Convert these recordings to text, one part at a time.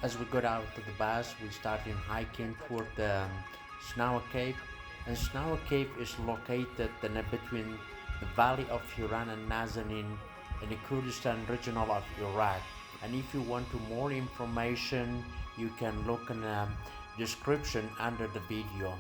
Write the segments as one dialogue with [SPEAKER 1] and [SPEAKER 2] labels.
[SPEAKER 1] As we got out of the bus, we started hiking toward the Snawa Cave. And Snawa Cave is located between the valley of Hiran and Nazanin in the Kurdistan Regional of Iraq. And if you want more information, you can look in the description under the video.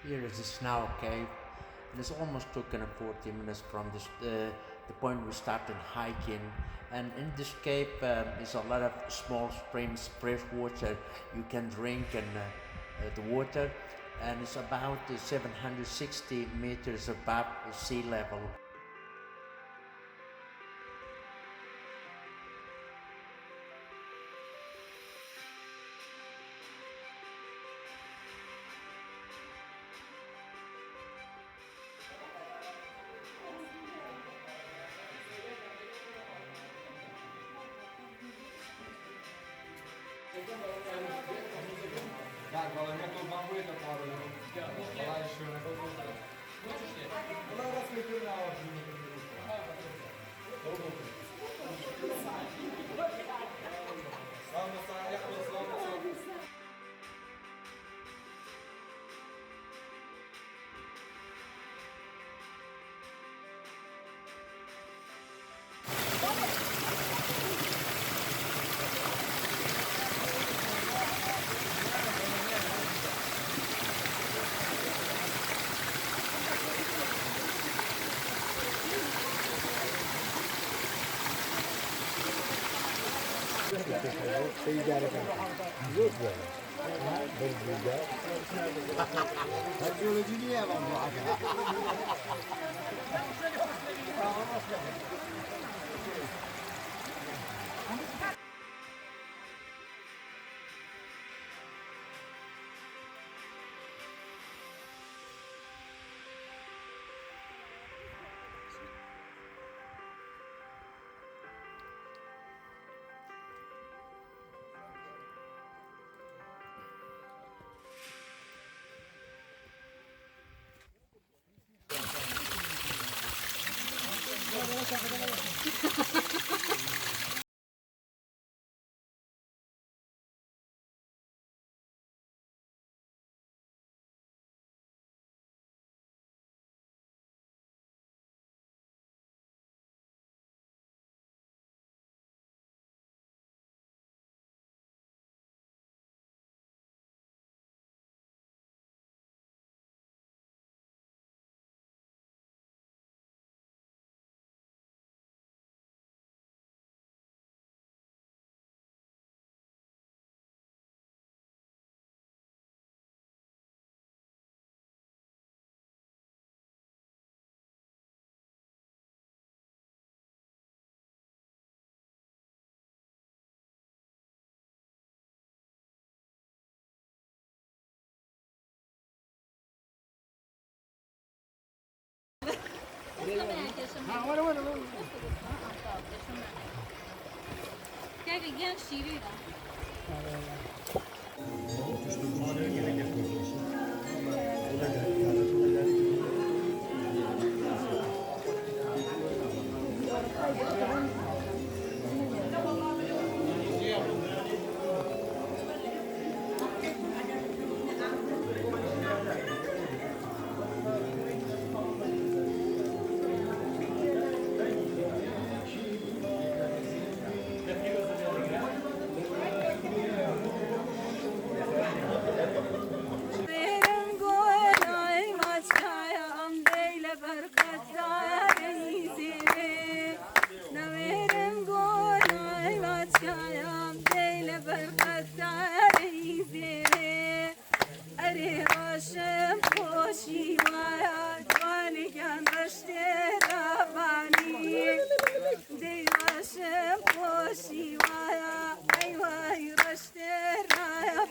[SPEAKER 1] Here is the Snawa Cave, and it's almost took 40 minutes from the point we started hiking. And in this cave is a lot of small springs, fresh water you can drink, and the water, and it's about 760 meters above sea level.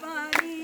[SPEAKER 2] شبانی